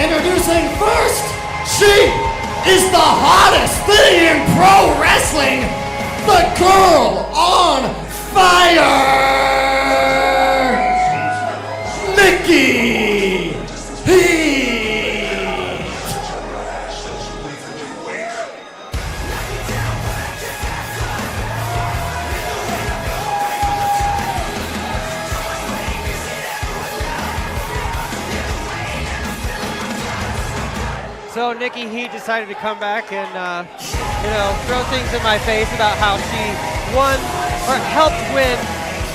Introducing first, she is the hottest thing in pro wrestling, the girl on fire, Nikki Heat. So Nikki Heat decided to come back and, throw things in my face about how she won or helped win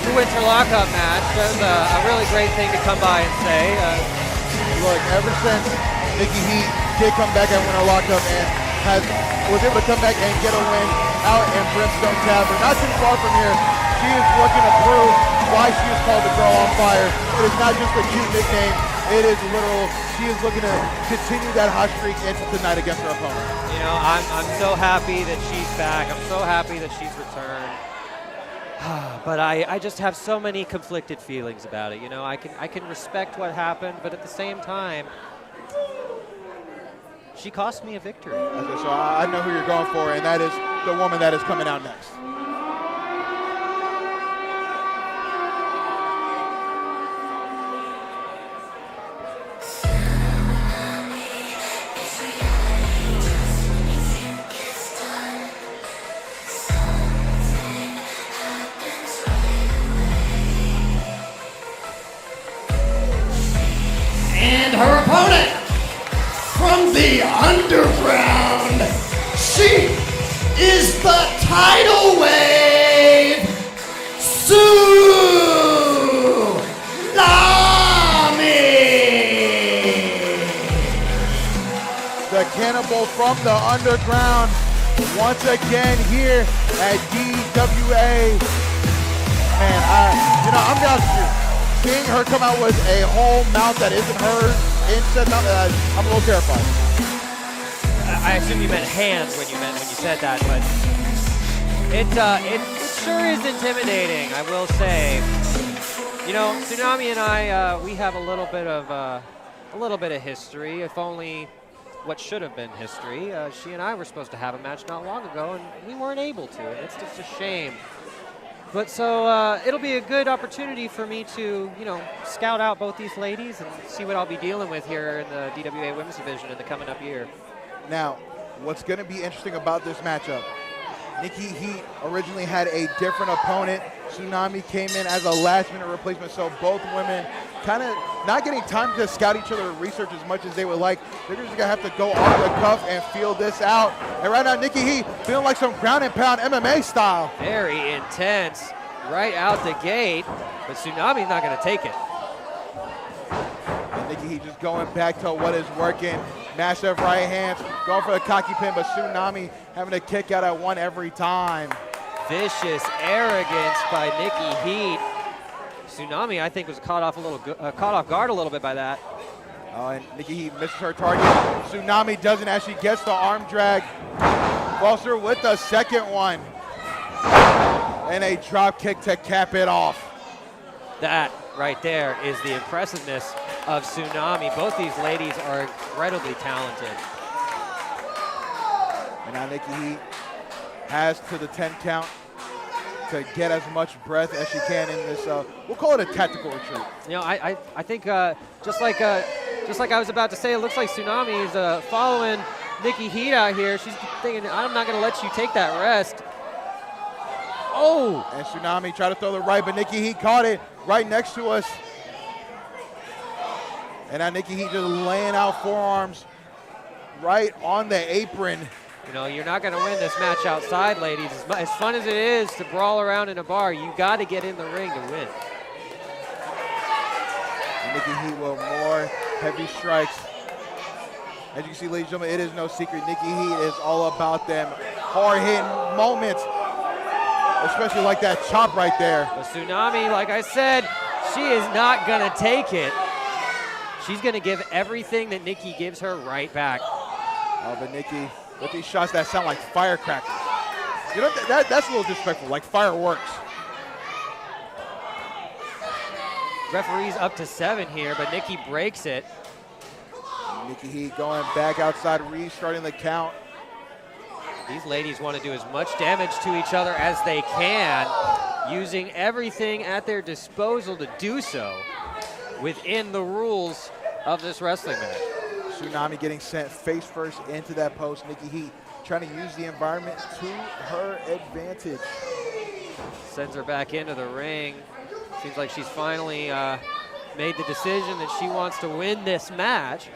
the winter lockup match. That was a really great thing to come by and say. Look, ever since Nikki Heat did come back at winter lockup and was able to come back and get a win out in Brimstone Tavern, not too far from here, she is looking to prove why she is called the Girl on Fire. It is not just a cute nickname. It is literal. She is looking to continue that hot streak into tonight against her opponent. You know, I'm so happy that she's back. I'm so happy that she's returned. But I just have so many conflicted feelings about it. You know, I can respect what happened, but at the same time, she cost me a victory. Okay, so I know who you're going for, and that is the woman that is coming out next. And her opponent from the underground, she is the tidal wave, Tsunami. The cannibal from the underground, once again here at DWA. Man, I'm down to you. Seeing her come out with a whole mouth that isn't hers, I'm a little terrified. I assume you meant hands when you said that, but it sure is intimidating, I will say. You know, Tsunami and I, we have a little bit of history, if only what should have been history. She and I were supposed to have a match not long ago, and we weren't able to, and it's just a shame. But so it'll be a good opportunity for me to, scout out both these ladies and see what I'll be dealing with here in the DWA Women's Division in the coming up year. Now, what's going to be interesting about this matchup, Nikki Heat originally had a different opponent. Tsunami came in as a last-minute replacement, so both women kind of not getting time to scout each other or research as much as they would like. They're just going to have to go off the cuff and feel this out. And right now, Nikki Heat feeling like some ground and pound MMA style. Very intense right out the gate, but Tsunami's not going to take it. And Nikki Heat just going back to what is working. Massive right hands, going for the cocky pin, but Tsunami having to kick out at one every time. Vicious arrogance by Nikki Heat. Tsunami, I think, was caught off guard a little bit by that. Oh, and Nikki Heat misses her target. Tsunami doesn't as she gets the arm drag. Falls through with the second one. And a drop kick to cap it off. That right there is the impressiveness of Tsunami. Both these ladies are incredibly talented. And now Nikki Heat has to the 10 count to get as much breath as she can in this, we'll call it a tactical retreat. You know, I think just like I was about to say, it looks like Tsunami is following Nikki Heat out here. She's thinking, I'm not going to let you take that rest. Oh! And Tsunami tried to throw the right, but Nikki Heat caught it right next to us. And now Nikki Heat just laying out forearms right on the apron. You know, you're not going to win this match outside, ladies. As fun as it is to brawl around in a bar, you got to get in the ring to win. And Nikki Heat with more heavy strikes. As you can see, ladies and gentlemen, it is no secret. Nikki Heat is all about them hard-hitting moments, especially like that chop right there. But Tsunami, like I said, she is not going to take it. She's going to give everything that Nikki gives her right back. Oh, but Nikki, with these shots that sound like firecrackers. You know, that's a little disrespectful, like fireworks. Referee's up to 7 here, but Nikki breaks it. Nikki Heat going back outside, restarting the count. These ladies want to do as much damage to each other as they can, using everything at their disposal to do so within the rules of this wrestling match. Tsunami getting sent face first into that post. Nikki Heat trying to use the environment to her advantage. Sends her back into the ring. Seems like she's finally made the decision that she wants to win this match.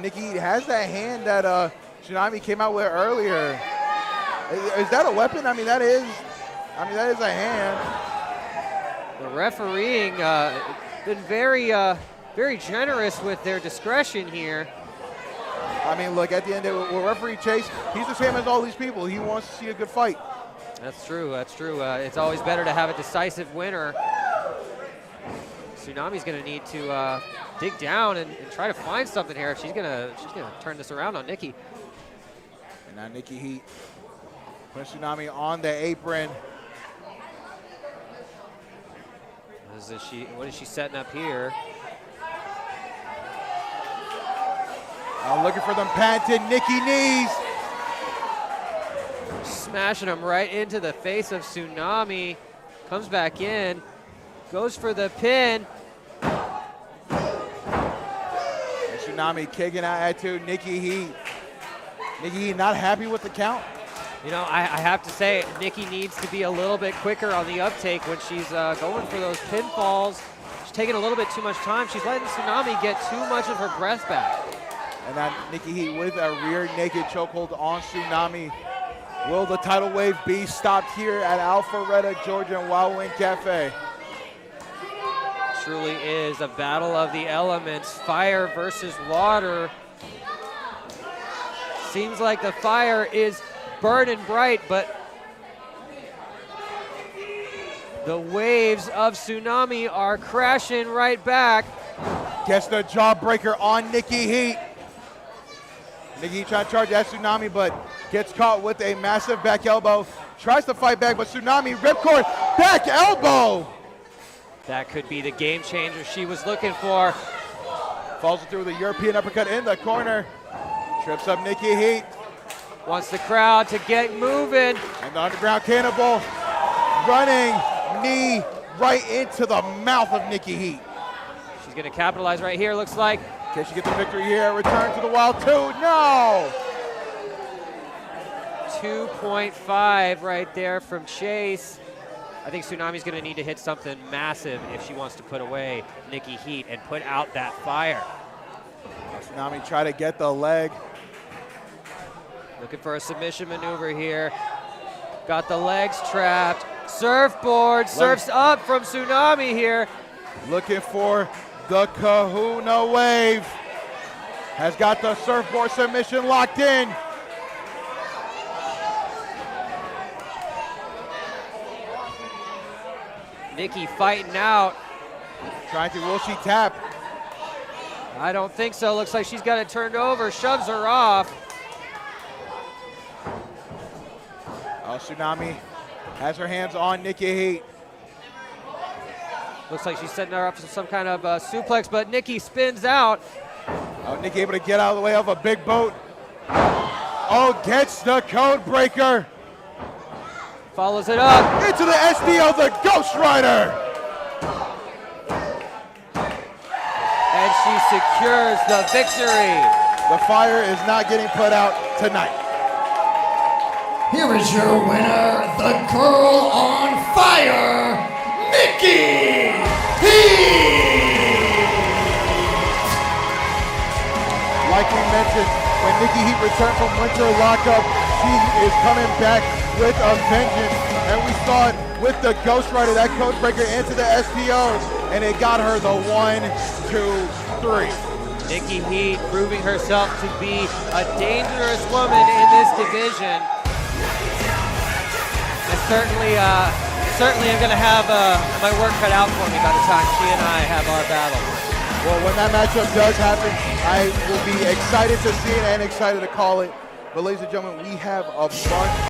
Nikki has that hand that Tsunami came out with earlier. Is that a weapon? I mean, that is a hand. The refereeing been very generous with their discretion here. I mean, look, at the end of it, with referee Chase, he's the same as all these people. He wants to see a good fight. That's true, that's true. It's always better to have a decisive winner. Tsunami's gonna need to dig down and try to find something here if she's gonna turn this around on Nikki. And now Nikki Heat puts Tsunami on the apron. What is she setting up here? Looking for them patented Nikki knees. Smashing him right into the face of Tsunami. Comes back in, goes for the pin. And Tsunami kicking out at two. Nikki Heat. Nikki Heat not happy with the count. You know, I have to say, Nikki needs to be a little bit quicker on the uptake when she's going for those pinfalls. She's taking a little bit too much time. She's letting Tsunami get too much of her breath back. And now Nikki Heat with a rear naked chokehold on Tsunami. Will the tidal wave be stopped here at Alpharetta, Georgia and Wild Wing Cafe? Truly is a battle of the elements, fire versus water. Seems like the fire is burning bright, but the waves of Tsunami are crashing right back. Gets the jawbreaker on Nikki Heat. Nikki Heat trying to charge at Tsunami, but gets caught with a massive back elbow. Tries to fight back, but Tsunami ripcord back elbow. That could be the game changer she was looking for. Falls through the European uppercut in the corner. Trips up Nikki Heat. Wants the crowd to get moving. And the underground cannibal running knee right into the mouth of Nikki Heat. She's gonna capitalize right here, looks like. Can she get the victory here? Return to the Wild 2, no! 2.5 right there from Chase. I think Tsunami's gonna need to hit something massive if she wants to put away Nikki Heat and put out that fire. Tsunami try to get the leg. Looking for a submission maneuver here. Got the legs trapped. Surfboard, surfs up from Tsunami here. Looking for the Kahuna wave. Has got the surfboard submission locked in. Nikki fighting out. Trying to, will she tap? I don't think so. Looks like she's got it turned over, shoves her off. Oh, Tsunami has her hands on Nikki Heat. Looks like she's setting her up for some kind of suplex, but Nikki spins out. Oh, Nikki able to get out of the way of a big boat. Oh, gets the code breaker. Follows it up. Into the SDO, the Ghost Rider. And she secures the victory. The fire is not getting put out tonight. Here is your winner, the girl on fire, Nikki Heat! Like we mentioned, when Nikki Heat returned from winter lockup, she is coming back with a vengeance. And we saw it with the Ghost Rider, that code breaker into the SPOs, and it got her the 1, 2, 3. Nikki Heat proving herself to be a dangerous woman in this division. I certainly am going to have my work cut out for me by the time she and I have our battle. Well, when that matchup does happen, I will be excited to see it and excited to call it. But ladies and gentlemen, we have a bunch